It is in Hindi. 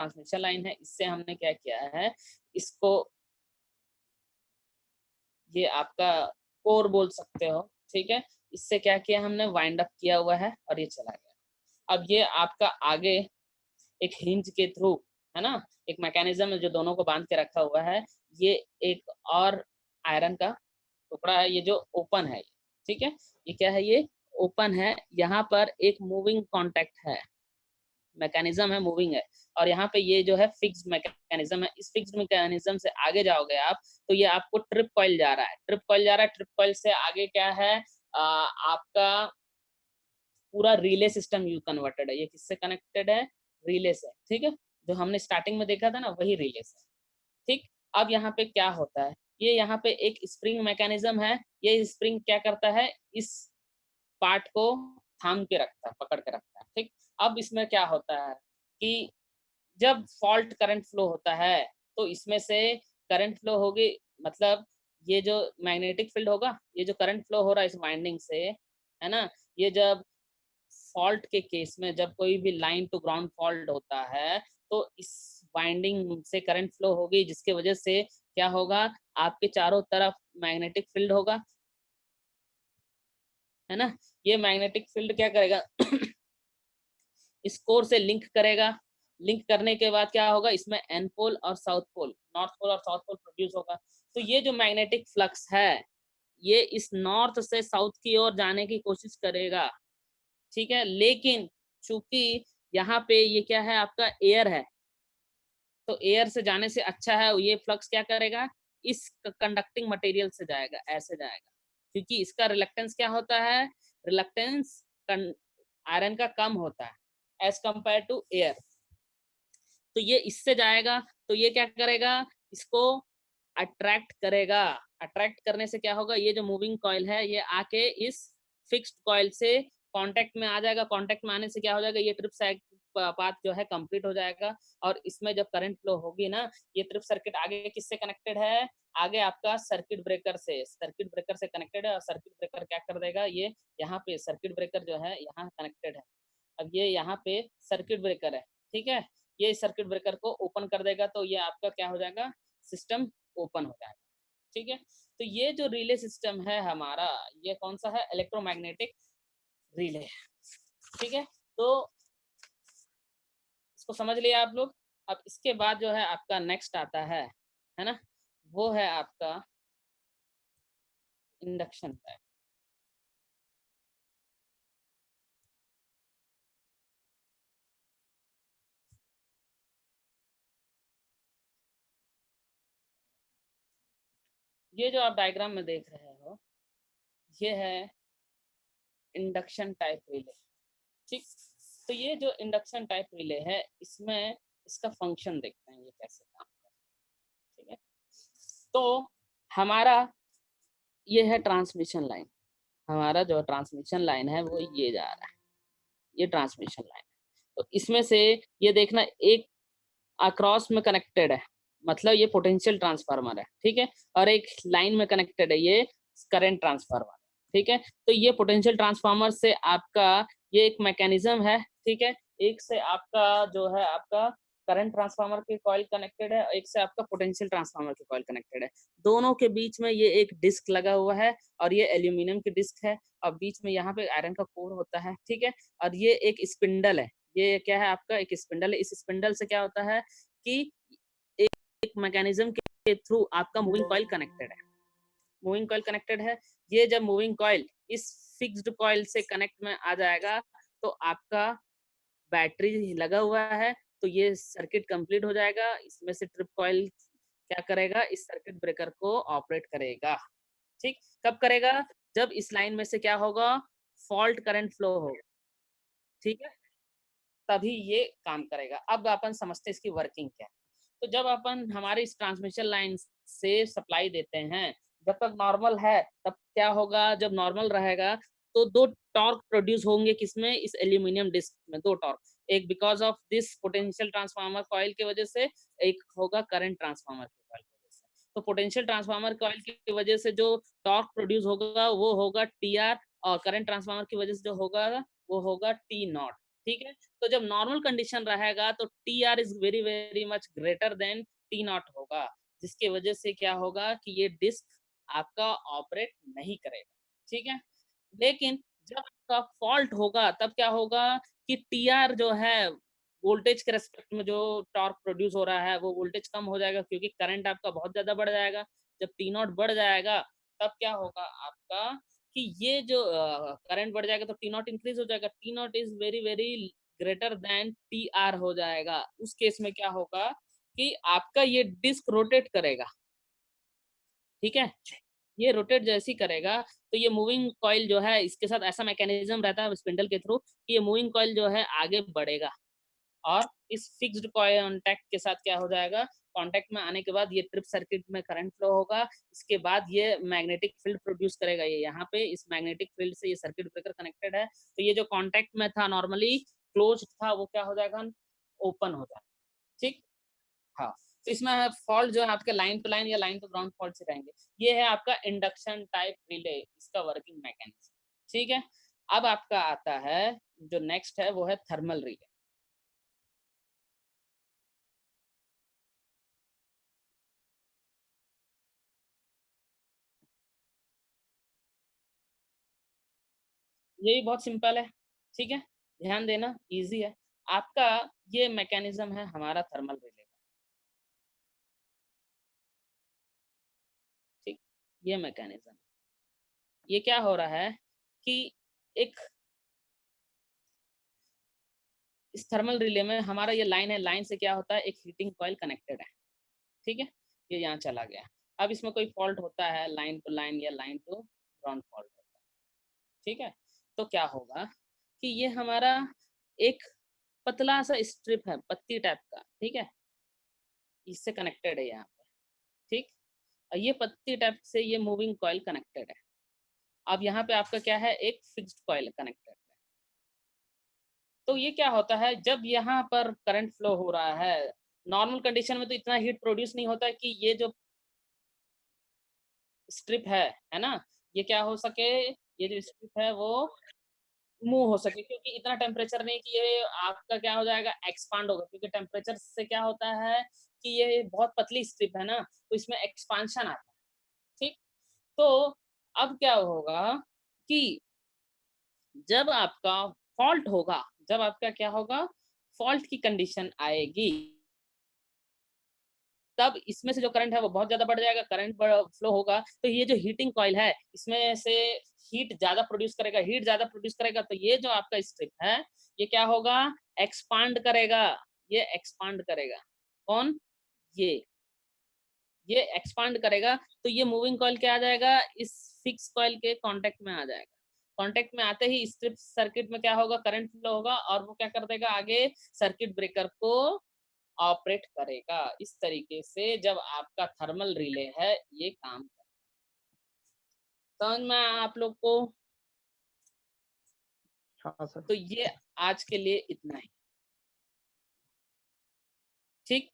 ट्रांसमिशन लाइन है, इससे हमने क्या किया है, इसको ये आपका कोर बोल सकते हो, ठीक है। इससे क्या किया हमने, वाइंड अप किया हुआ है और ये चला गया। अब ये आपका आगे एक हिंज के थ्रू, है ना, एक मैकेनिज्म है जो दोनों को बांध के रखा हुआ है। ये एक और आयरन का टुकड़ा है, ये जो ओपन है, ठीक है। ये क्या है, ये ओपन है। यहाँ पर एक मूविंग कॉन्टैक्ट है, मैकेनिज्म है, मूविंग है। और यहाँ पे ये जो है फिक्स्ड मैकेनिज्म है। इस फिक्स्ड मैकेनिज्म से आगे जाओगे आप तो ये आपको ट्रिप कॉइल जा रहा है, ट्रिप कॉइल जा रहा है। ट्रिप कॉइल से आगे क्या है, आपका पूरा रिले सिस्टम यू कन्वर्टेड है। ये किससे कनेक्टेड है, रिले से, ठीक है। जो हमने स्टार्टिंग में देखा था ना, वही रिले से, ठीक। अब यहाँ पे क्या होता है, ये यहाँ पे एक स्प्रिंग मैकेनिज्म है। ये स्प्रिंग क्या करता है, इस पार्ट को थाम के रखता है, पकड़ के रखता है, ठीक। अब इसमें क्या होता है कि जब फॉल्ट करंट फ्लो होता है तो इसमें से करंट फ्लो होगी, मतलब ये जो मैग्नेटिक फील्ड होगा, ये जो करंट फ्लो हो रहा है इस वाइंडिंग से, है ना, ये जब फॉल्ट के केस में जब कोई भी लाइन टू ग्राउंड फॉल्ट होता है तो इस वाइंडिंग से करंट फ्लो होगी, जिसके वजह से क्या होगा, आपके चारों तरफ मैग्नेटिक फील्ड होगा, है ना। ये मैग्नेटिक फील्ड क्या करेगा इस कोर से लिंक करेगा। लिंक करने के बाद क्या होगा, इसमें एन पोल और साउथ पोल, नॉर्थ पोल और साउथ पोल प्रोड्यूस होगा। तो ये जो मैग्नेटिक फ्लक्स है, ये इस नॉर्थ से साउथ की ओर जाने की कोशिश करेगा, ठीक है। लेकिन चूंकि यहाँ पे ये क्या है, आपका एयर है, तो एयर से जाने से अच्छा है ये फ्लक्स क्या करेगा, इस कंडक्टिंग मटेरियल से जाएगा, ऐसे जाएगा। क्योंकि इसका रिलक्टेंस क्या होता है, रिलक्टेंस आयरन का कम होता है एज कंपेयर टू एयर। तो ये इससे जाएगा, तो ये क्या करेगा, इसको अट्रैक्ट करेगा। अट्रैक्ट करने से क्या होगा, ये जो मूविंग कॉइल है ये आके इस फिक्स्ड कॉइल से कांटेक्ट में आ जाएगा। कांटेक्ट में आने से क्या हो जाएगा, ये ट्रिप पाथ जो है कंप्लीट हो जाएगा। और इसमें जब करंट फ्लो होगी ना, ये ट्रिप सर्किट आगे किससे कनेक्टेड है, आगे आपका सर्किट ब्रेकर से, सर्किट ब्रेकर से कनेक्टेड है। और सर्किट ब्रेकर क्या कर देगा, ये यहाँ पे सर्किट ब्रेकर जो है यहाँ कनेक्टेड है। अब ये यहाँ पे सर्किट ब्रेकर है, ठीक है। ये सर्किट ब्रेकर को ओपन कर देगा, तो ये आपका क्या हो जाएगा, सिस्टम ओपन हो जाएगा, ठीक है। तो ये जो रिले सिस्टम है हमारा, ये कौन सा है, इलेक्ट्रोमैग्नेटिक रिले, ठीक है। तो इसको समझ लिया आप लोग। अब इसके बाद जो है आपका नेक्स्ट आता है ना, वो है आपका इंडक्शन टाइप। ये जो आप डायग्राम में देख रहे हो, ये है इंडक्शन टाइप रिले, ठीक। तो ये जो इंडक्शन टाइप रिले है, इसमें इसका फंक्शन देखते हैं ये कैसे काम करता है, ठीक है। तो हमारा ये है ट्रांसमिशन लाइन, हमारा जो ट्रांसमिशन लाइन है वो ये जा रहा है, ये ट्रांसमिशन लाइन है। तो इसमें से ये देखना, एक अक्रॉस में कनेक्टेड है, मतलब ये पोटेंशियल ट्रांसफार्मर है, ठीक है। और एक लाइन में कनेक्टेड है, ये करंट ट्रांसफार्मर, ठीक है। तो ये पोटेंशियल ट्रांसफार्मर से आपका ये एक मैकेनिज्म है, ठीक है। एक से आपका जो है आपका करंट ट्रांसफार्मर के कॉइल कनेक्टेड है, एक से आपका पोटेंशियल ट्रांसफार्मर के कॉइल कनेक्टेड है। दोनों के बीच में ये एक डिस्क लगा हुआ है, और ये एल्यूमिनियम की डिस्क है, और बीच में यहाँ पे आयरन का कोर होता है, ठीक है। और ये एक स्पिंडल है, ये क्या है आपका एक स्पिंडल है। इस स्पिंडल से क्या होता है कि एक मैकेनिज्म के थ्रू आपका मूविंग कॉइल कनेक्टेड है, मूविंग कॉइल कनेक्टेड है। ये जब मूविंग कॉइल इस फिक्स्ड कॉइल से कनेक्ट में आ जाएगा तो आपका बैटरी लगा हुआ है, तो ये सर्किट कंप्लीट हो जाएगा। इसमें से ट्रिप कॉइल क्या करेगा, इस सर्किट ब्रेकर को ऑपरेट करेगा, ठीक। कब करेगा, जब इस लाइन में से क्या होगा, फॉल्ट करंट फ्लो होगा, ठीक है, तभी ये काम करेगा। अब अपन समझते हैं इसकी वर्किंग क्या है। तो जब अपन हमारे इस ट्रांसमिशन लाइन से सप्लाई देते हैं, जब तक नॉर्मल है तब क्या होगा, जब नॉर्मल रहेगा तो दो टॉर्क प्रोड्यूस होंगे, किसमें, इस एल्यूमिनियम डिस्क में दो टॉर्क। एक because of this potential transformer coil की वजह से, एक होगा करंट ट्रांसफार्मर की कॉइल की वजह से। तो पोटेंशियल ट्रांसफार्मर कॉइल की वजह से जो टॉर्क प्रोड्यूस होगा वो होगा टी आर, और करंट ट्रांसफार्मर की वजह से जो होगा वो होगा टी नॉट, ठीक है। तो जब नॉर्मल कंडीशन रहेगा तो T R is very very much greater than T not होगा, जिसकी वजह से क्या होगा कि ये डिस्क आपका ऑपरेट नहीं करेगा। ठीक है। लेकिन जब आपका फॉल्ट होगा तब क्या होगा कि टी आर जो है वोल्टेज के रेस्पेक्ट में जो टॉर्क प्रोड्यूस हो रहा है वो वोल्टेज कम हो जाएगा, क्योंकि करंट आपका बहुत ज़्यादा बढ़ जाएगा। जब टी नॉट बढ़ जाएगा तब क्या होगा आपका कि ये जो करंट बढ़ जाएगा तो टी नॉट इंक्रीज हो जाएगा। T not is very very greater than T R हो जाएगा। उस केस में क्या होगा कि आपका ये डिस्क रोटेट करेगा। ठीक है। ये रोटेट जैसे ही करेगा तो ये मूविंग कॉइल जो है इसके साथ ऐसा मैकेनिज्म रहता है स्पिंडल के थ्रू कि ये मूविंग कॉइल जो है आगे बढ़ेगा, और इस फिक्स्ड कॉन्टैक्ट के साथ क्या हो जाएगा, कॉन्टैक्ट में आने के बाद ये ट्रिप सर्किट में करंट फ्लो होगा। इसके बाद ये मैग्नेटिक फील्ड प्रोड्यूस करेगा। ये यहाँ पे इस मैग्नेटिक फील्ड से ये सर्किट ब्रेकर कनेक्टेड है, तो ये जो कॉन्टैक्ट में था नॉर्मली क्लोज था वो क्या हो जाएगा, ओपन हो जाएगा। ठीक। हाँ। तो इसमें फॉल्ट जो है आपके लाइन टू लाइन या लाइन टू ग्राउंड फॉल्ट से रहेंगे। ये है आपका इंडक्शन टाइप रिले, इसका वर्किंग मैकेनिज्म। ठीक है। अब आपका आता है जो नेक्स्ट है वो है थर्मल रिले। ये भी बहुत सिंपल है। ठीक है। ध्यान देना, इजी है। आपका ये मैकेनिज्म है हमारा थर्मल रिले का। ठीक। ये मैकेनिज्म, ये क्या हो रहा है कि एक इस थर्मल रिले में हमारा ये लाइन है, लाइन से क्या होता है एक हीटिंग कॉइल कनेक्टेड है। ठीक है। ये यहाँ चला गया। अब इसमें कोई फॉल्ट होता है लाइन टू लाइन या लाइन टू ग्राउंड फॉल्ट होता है। ठीक है। तो क्या होगा कि ये हमारा एक पतला सा स्ट्रिप है पत्ती टाइप का। ठीक है। इससे कनेक्टेड है यहाँ पे। ठीक। और ये पत्ती टाइप से ये मूविंग कॉइल कनेक्टेड है। अब यहाँ पे आपका क्या है एक फिक्स्ड कॉइल कनेक्टेड है। तो ये क्या होता है जब यहाँ पर करंट फ्लो हो रहा है, नॉर्मल कंडीशन में तो इतना हीट प्रोड्यूस नहीं होता कि ये जो स्ट्रिप है ना, ये क्या हो सके, ये जो स्ट्रिप है वो मूव हो सके, क्योंकि इतना टेम्परेचर नहीं कि ये आपका क्या हो जाएगा एक्सपांड होगा, क्योंकि टेम्परेचर से क्या होता है कि ये बहुत पतली स्ट्रिप है ना, तो इसमें एक्सपांशन आता है। ठीक। तो अब क्या होगा कि जब आपका फॉल्ट होगा, जब आपका क्या होगा फॉल्ट की कंडीशन आएगी, तब इसमें से जो करंट है वो बहुत ज़्यादा बढ़ जाएगा, करंट फ्लो होगा तो ये जो हीटिंग कॉइल है इसमें से हीट ज़्यादा प्रोड्यूस करेगा, हीट ज़्यादा प्रोड्यूस करेगा तो ये जो आपका स्ट्रिप है ये क्या होगा एक्सपांड करेगा। ये एक्सपांड करेगा। कौन? ये ये एक्सपांड करेगा तो ये मूविंग कॉइल क्या आ जाएगा इस फिक्स कॉइल के कांटेक्ट में आ जाएगा। कांटेक्ट में आते ही स्ट्रिप सर्किट में क्या होगा करंट फ्लो होगा और वो क्या कर देगा आगे सर्किट ब्रेकर को ऑपरेट करेगा। इस तरीके से जब आपका थर्मल रिले है ये काम करता है। समझ में आया आप लोग को? हाँ सर। तो ये आज के लिए इतना ही। ठीक।